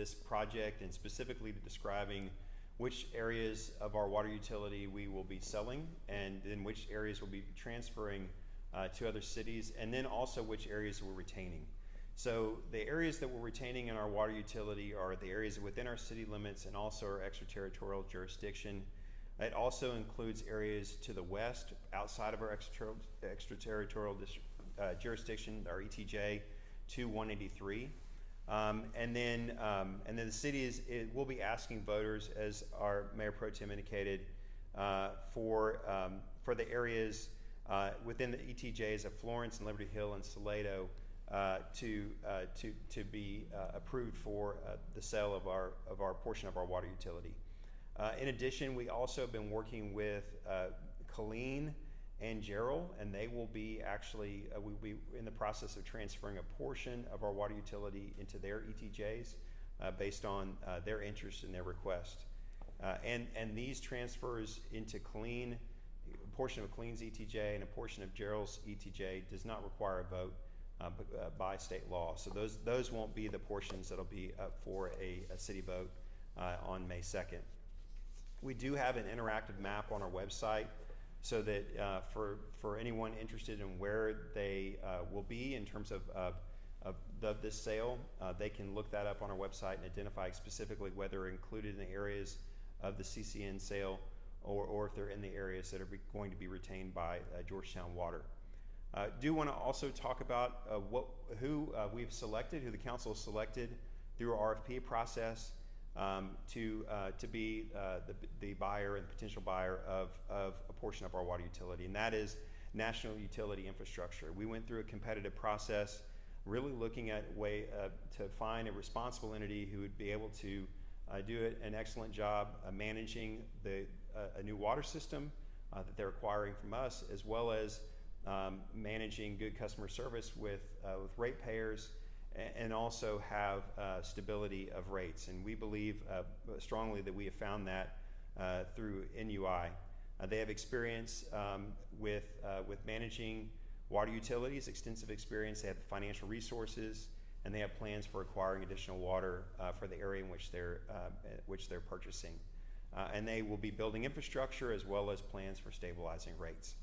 this project and specifically describing which areas of our water utility we will be selling and then which areas will be transferring to other cities, and then also which areas we're retaining. So the areas that we're retaining in our water utility are the areas within our city limits and also our extraterritorial jurisdiction. It also includes areas to the west outside of our extraterritorial jurisdiction, our ETJ, to 183. And then the city will be asking voters, as our Mayor Pro Tem indicated, for the areas within the ETJs of Florence and Liberty Hill and Salado to be approved for the sale of our portion of our water utility. In addition, we also have been working with Colleen and Gerald, and they will be actually, we'll be in the process of transferring a portion of our water utility into their ETJs based on their interest and their request. And these transfers into Colleen, a portion of Colleen's ETJ and a portion of Gerald's ETJ does not require a vote by state law. So those won't be the portions that'll be up for a city vote on May 2nd. We do have an interactive map on our website so that for anyone interested in where they will be in terms of this sale, they can look that up on our website and identify specifically whether they're included in the areas of the CCN sale or if they're in the areas that are going to be retained by Georgetown Water. Do want to also talk about who we've selected, who the council has selected through our RFP process to be the buyer and potential buyer of a portion of our water utility, and that is National Utility Infrastructure. We went through a competitive process, really looking at a way to find a responsible entity who would be able to do an excellent job managing a new water system that they're acquiring from us, as well as managing good customer service with ratepayers, and also have stability of rates. And we believe strongly that we have found that through NUI. They have experience with managing water utilities, extensive experience. They have financial resources, and they have plans for acquiring additional water for the area in which they're purchasing. And they will be building infrastructure as well as plans for stabilizing rates.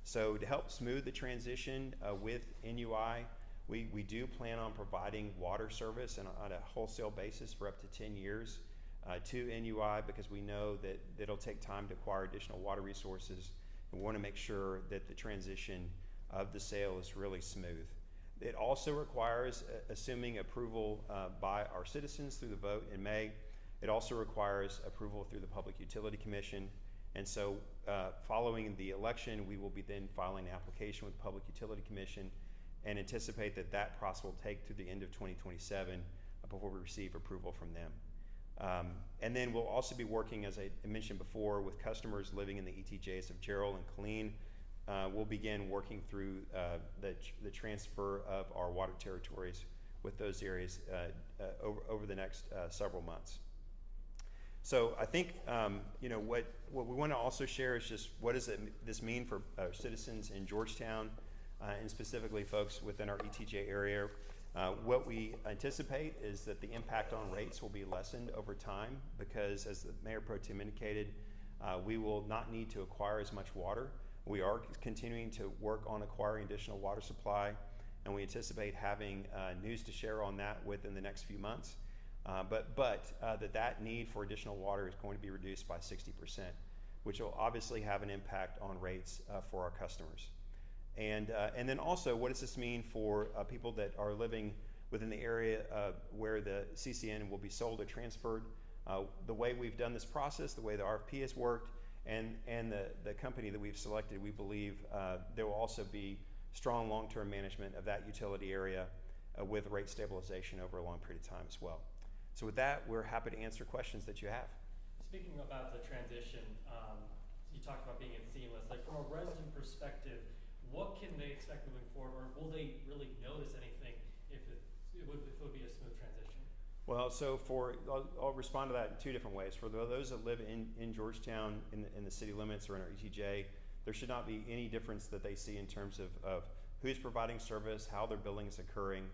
So to help smooth the transition with NUI, we do plan on providing water service on a wholesale basis for up to 10 years to NUI, because we know that it'll take time to acquire additional water resources, and we want to make sure that the transition of the sale is really smooth. It also requires, assuming approval by our citizens through the vote in May, it also requires approval through the Public Utility Commission. And so following the election, we will be then filing an application with the Public Utility Commission and anticipate that process will take through the end of 2027 before we receive approval from them. And then we'll also be working, as I mentioned before, with customers living in the ETJs of Gerald and Colleen. We'll begin working through the transfer of our water territories with those areas over the next several months. So I think what we want to also share is just what does this mean for citizens in Georgetown and specifically folks within our ETJ area. What we anticipate is that the impact on rates will be lessened over time because, as the Mayor Pro Tem indicated, we will not need to acquire as much water. We are continuing to work on acquiring additional water supply, and we anticipate having news to share on that within the next few months. But that need for additional water is going to be reduced by 60%, which will obviously have an impact on rates for our customers. And then also, what does this mean for people that are living within the area where the CCN will be sold or transferred? The way we've done this process, the way the RFP has worked, and the company that we've selected, we believe there will also be strong long-term management of that utility area with rate stabilization over a long period of time as well. So with that, we're happy to answer questions that you have. Speaking about the transition, you talked about being seamless. Like, from a resident perspective, what can they expect moving forward, or will they really notice anything if it would be a smooth transition? Well, so I'll respond to that in two different ways. For those that live in Georgetown, in the city limits or in our ETJ, there should not be any difference that they see in terms of who's providing service, how their billing is occurring,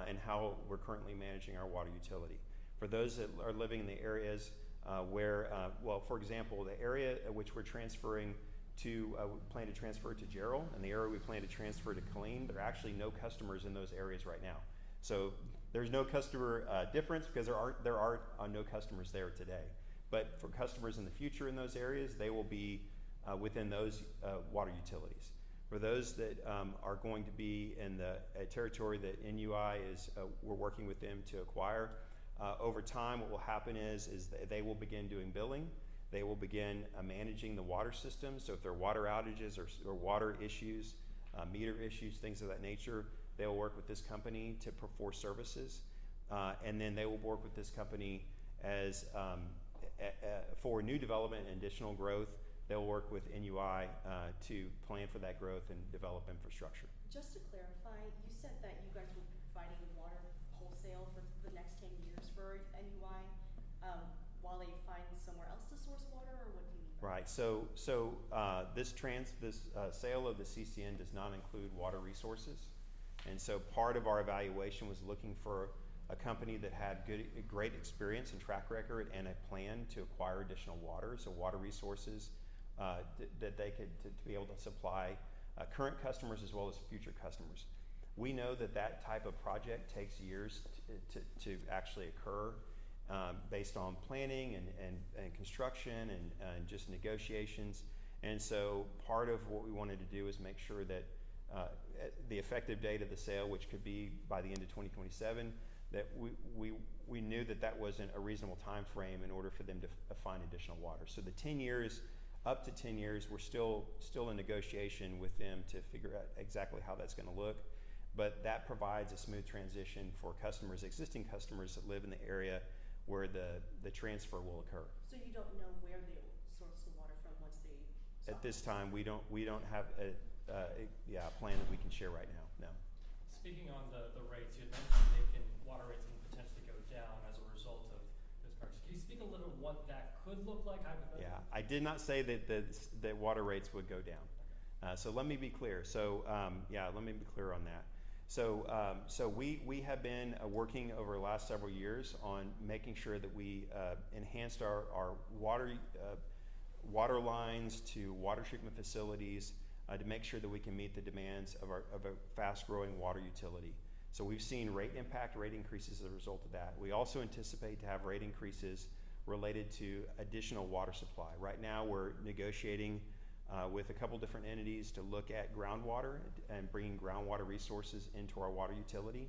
and how we're currently managing our water utility. For those that are living in the areas where, well, for example, the area at which we're transferring to, we plan to transfer to Gerald, and the area we plan to transfer to Killeen, there are actually no customers in those areas right now. So there's no customer difference because there are no customers there today. But for customers in the future in those areas, they will be within those water utilities. For those that are going to be in the territory that NUI is, we're working with them to acquire, over time what will happen is they will begin doing billing. They will begin managing the water system. So if there are water outages or water issues, meter issues, things of that nature, they will work with this company to perform services. And then they will work with this company as for new development and additional growth. They'll work with NUI to plan for that growth and develop infrastructure. Just to clarify, you said that you guys will be providing water wholesale for the next 10 years for NUI while they find somewhere else to source water, or what do you mean? Right. So this sale of the CCN does not include water resources, and so part of our evaluation was looking for a company that had great experience and track record and a plan to acquire additional water, so water resources that they could to be able to supply current customers as well as future customers. We know that type of project takes years to actually occur based on planning and construction and just negotiations. And so part of what we wanted to do is make sure that the effective date of the sale, which could be by the end of 2027, that we knew that wasn't a reasonable time frame in order for them to find additional water. So the 10 years, up to 10 years, we're still in negotiation with them to figure out exactly how that's going to look. But that provides a smooth transition for customers, existing customers that live in the area where the transfer will occur. So you don't know where they will source the water from once they stop? At this time, we don't have a plan that we can share right now. No. Speaking on the rates, you had mentioned water rates can potentially go down as a result of this purchase. Can you speak a little what that could look like hypothetically? Yeah, I did not say that water rates would go down. So let me be clear. So let me be clear on that. So we have been working over the last several years on making sure that we enhanced our water lines to water treatment facilities to make sure that we can meet the demands of a fast-growing water utility. So we've seen rate increases as a result of that. We also anticipate to have rate increases related to additional water supply. Right now we're negotiating with a couple different entities to look at groundwater and bringing groundwater resources into our water utility.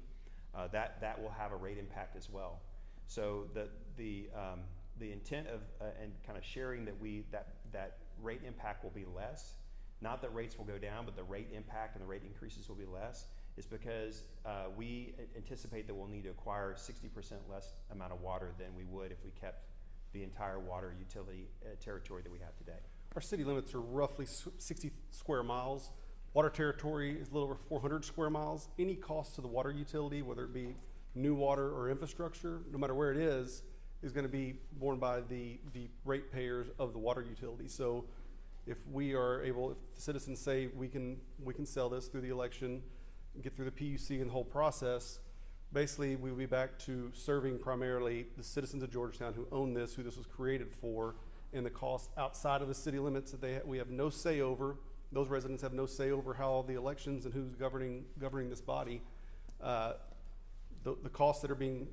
That will have a rate impact as well. So the intent of and kind of sharing that rate impact will be less. Not that rates will go down, but the rate impact and the rate increases will be less, is because we anticipate that we'll need to acquire 60% less amount of water than we would if we kept the entire water utility territory that we have today. Our city limits are roughly 60 square miles. Water territory is a little over 400 square miles. Any cost to the water utility, whether it be new water or infrastructure, no matter where it is going to be borne by the ratepayers of the water utility. So if we are able, if the citizens say we can sell this through the election, get through the PUC and the whole process, basically we will be back to serving primarily the citizens of Georgetown who own this, who this was created for, and the costs outside of the city limits that we have no say over. Those residents have no say over how the elections and who's governing this body. The costs that are being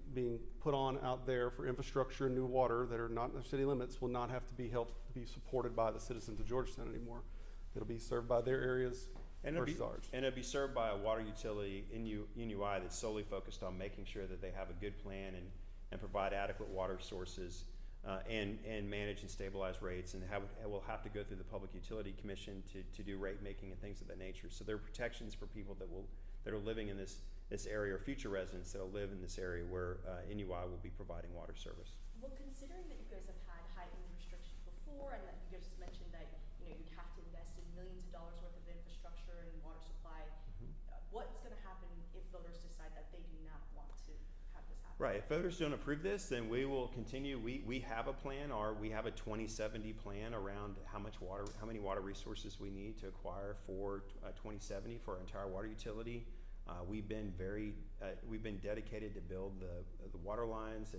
put on out there for infrastructure and new water that are not in the city limits will not have to be supported by the citizens of Georgetown anymore. It'll be served by their areas versus ours. And it'll be served by a water utility in NUI that's solely focused on making sure that they have a good plan and provide adequate water sources and manage and stabilize rates, and will have to go through the Public Utility Commission to do rate making and things of that nature. So there are protections for people that are living in this area, or future residents that will live in this area where NUI will be providing water service. Well, considering that you guys have had heightened restrictions before, and that you just mentioned that you'd have to invest in millions of dollars worth of infrastructure and water supply, what's going to happen if voters decide that they do not want to have this happen? Right. If voters don't approve this, then we will continue. We have a plan, or we have a 2070 plan around how many water resources we need to acquire for 2070 for our entire water utility. We've been dedicated to build the water lines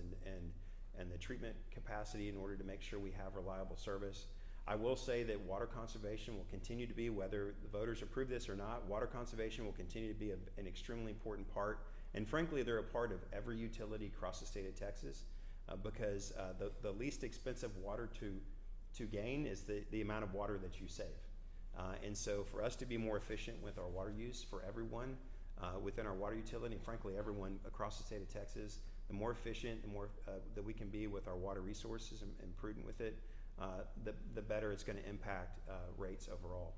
and the treatment capacity in order to make sure we have reliable service. I will say that water conservation will continue to be, whether the voters approve this or not, water conservation will continue to be an extremely important part. And frankly, they're a part of every utility across the state of Texas because the least expensive water to gain is the amount of water that you save. And so for us to be more efficient with our water use for everyone within our water utility, and frankly everyone across the state of Texas, the more efficient, the more that we can be with our water resources and prudent with it, the better it's going to impact rates overall.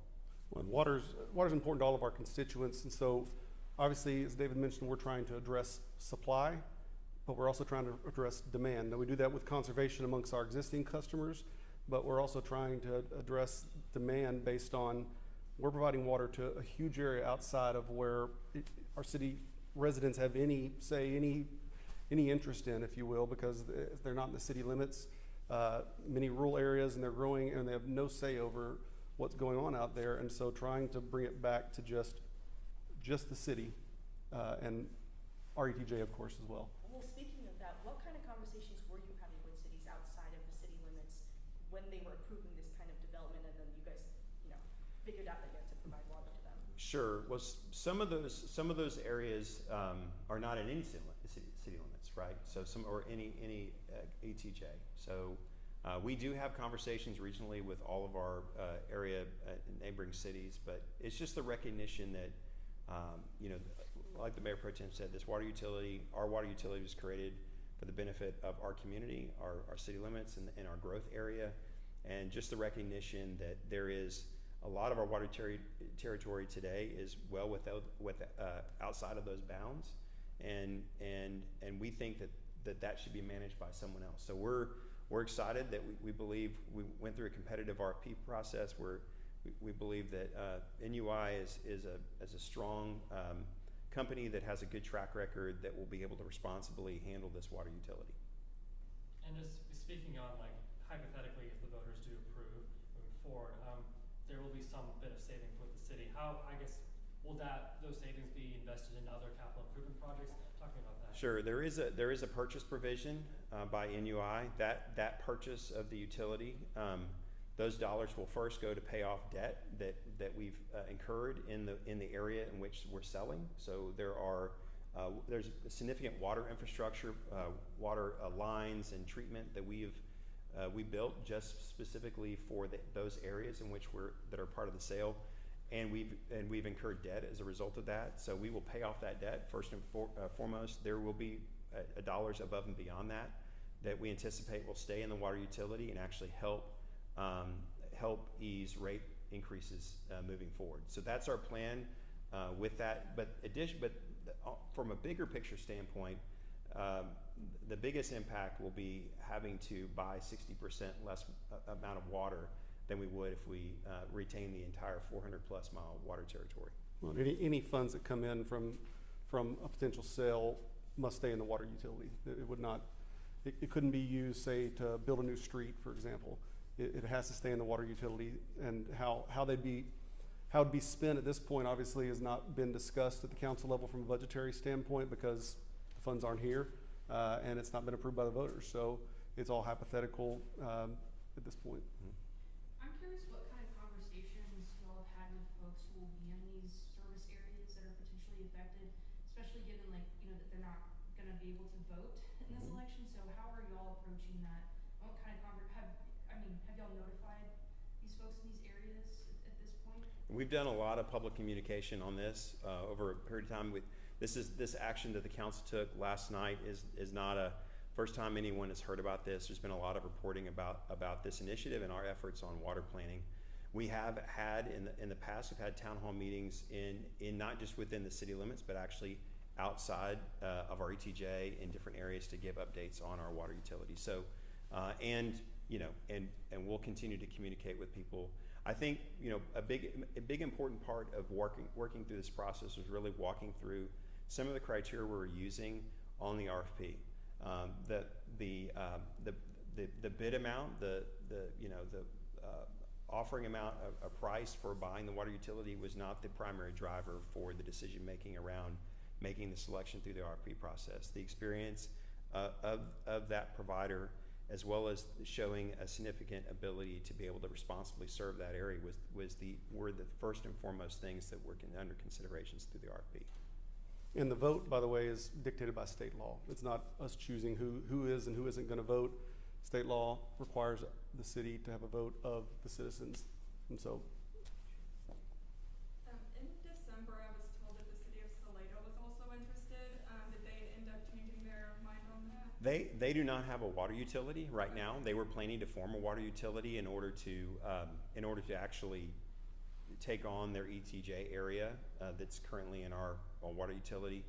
Well, water's important to all of our constituents, and so obviously, as David mentioned, we're trying to address supply, but we're also trying to address demand. Now, we do that with conservation amongst our existing customers, but we're also trying to address demand based on we're providing water to a huge area outside of where our city residents have any interest in, if you will, because they're not in the city limits. Many rural areas, and they're growing, and they have no say over what's going on out there. And so, trying to bring it back to just the city and RETJ, of course, as well. Well, speaking of that, what kind of conversations were you having with cities outside of the city limits when they were approving this kind of development, and then you guys, figured out that you had to provide water to them? Sure. Well, some of those areas are not in any city limits, right? So any ETJ. So we do have conversations regionally with all of our area neighboring cities, but it's just the recognition that like the Mayor Pro Tem said, our water utility was created for the benefit of our community, our city limits, and our growth area, and just the recognition that there is a lot of our water territory today is well outside of those bounds, and we think that should be managed by someone else. So we're excited that we believe we went through a competitive RFP process where we believe that NUI is a strong company that has a good track record that will be able to responsibly handle this water utility. And just speaking on, hypothetically, if the voters do approve moving forward, there will be some bit of saving for the city. How, I guess, will those savings be invested in other capital improvement projects? Talking about that. Sure, there is a purchase provision by NUI. That purchase of the utility, those dollars will first go to pay off debt that we've incurred in the area in which we're selling. So there's significant water infrastructure, water lines and treatment that we built just specifically for those areas in which that are part of the sale, and we've incurred debt as a result of that. So we will pay off that debt first and foremost. There will be dollars above and beyond that we anticipate will stay in the water utility and actually help ease rate increases moving forward. So that's our plan with that. But from a bigger picture standpoint, the biggest impact will be having to buy 60% less amount of water than we would if we retain the entire 400+ mile water territory. Well, any funds that come in from a potential sale must stay in the water utility. It would not. It couldn't be used, say, to build a new street, for example. It has to stay in the water utility, and how it'd be spent at this point obviously has not been discussed at the council level from a budgetary standpoint because the funds aren't here and it's not been approved by the voters. So it's all hypothetical at this point. Mm-hmm. I'm curious what kind of conversations you all have had with folks who will be in these service areas that are potentially affected, especially given that they're not going to be able to vote in this election. So how are y'all approaching that? What kind of have y'all notified these folks in these areas at this point? We've done a lot of public communication on this over a period of time. This action that the council took last night is not a first time anyone has heard about this. There's been a lot of reporting about this initiative and our efforts on water planning. We have had in the past, we've had town hall meetings in not just within the city limits, but actually outside of our ETJ in different areas to give updates on our water utility. So, and we'll continue to communicate with people. I think a big important part of working through this process was really walking through some of the criteria we're using on the RFP. The bid amount, the offering a price for buying the water utility was not the primary driver for the decision making around making the selection through the RFP process. The experience of that provider, as well as showing a significant ability to be able to responsibly serve that area, were the first and foremost things that were under considerations through the RFP. And the vote, by the way, is dictated by state law. It's not us choosing who is and who isn't going to vote. State law requires the city to have a vote of the citizens. And so in December, I was told that the city of Salado was also interested. Did they end up changing their mind on that? They do not have a water utility right now. They were planning to form a water utility in order to actually take on their ETJ area that's currently in our water utility.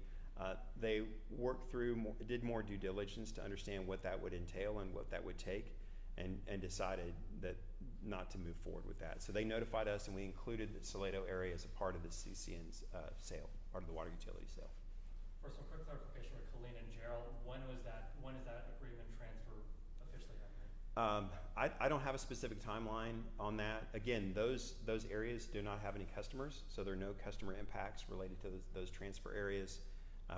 They worked through, did more due diligence to understand what that would entail and what that would take, and decided that not to move forward with that. So they notified us, and we included the Salado area as a part of the CCN's sale, part of the water utility sale. For some quick clarification with Colleen and Gerald, when is that agreement transfer officially happening? I don't have a specific timeline on that. Again, those areas do not have any customers, so there are no customer impacts related to those transfer areas.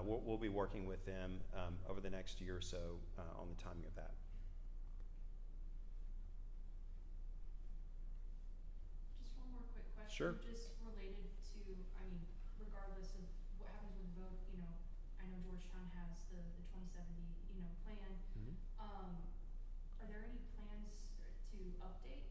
We'll be working with them over the next year or so on the timing of that. Just one more quick question. Sure. Just related to, I mean, regardless of what happens with the vote, you know, I know Georgetown has the 2070, you know, plan. Mm-hmm. Are there any plans to update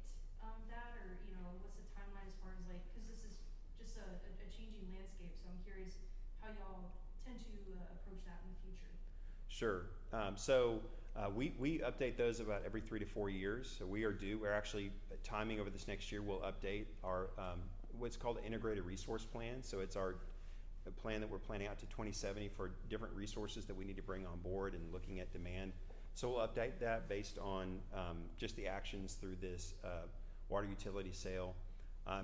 that, or, you know, what's the timeline as far as like, because this is just a changing landscape, so I'm curious how y'all tend to approach that in the future. Sure. We update those about every 3 to 4 years. So we're actually timing over this next year. We'll update our what's called an integrated resource plan. So it's our plan that we're planning out to 2070 for different resources that we need to bring on board and looking at demand. So we'll update that based on just the actions through this water utility sale.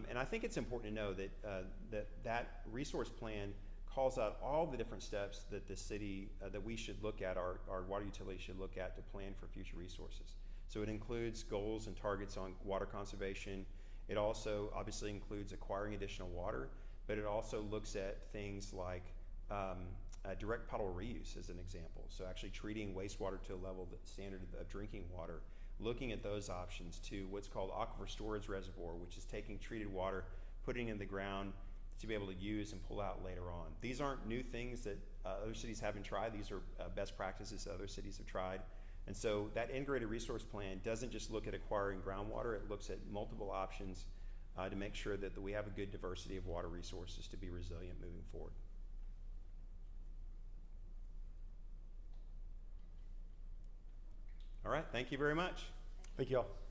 And I think it's important to know that that resource plan calls out all the different steps that the city, that we should look at, our water utility should look at to plan for future resources. So it includes goals and targets on water conservation. It also obviously includes acquiring additional water, but it also looks at things like direct puddle reuse as an example. So actually treating wastewater to a level that's standard of drinking water, looking at those options to what's called aquifer storage reservoir, which is taking treated water, putting it in the ground, to be able to use and pull out later on. These aren't new things that other cities haven't tried. These are best practices that other cities have tried. And so that integrated resource plan doesn't just look at acquiring groundwater, it looks at multiple options to make sure that we have a good diversity of water resources to be resilient moving forward. All right, thank you very much. thank you all.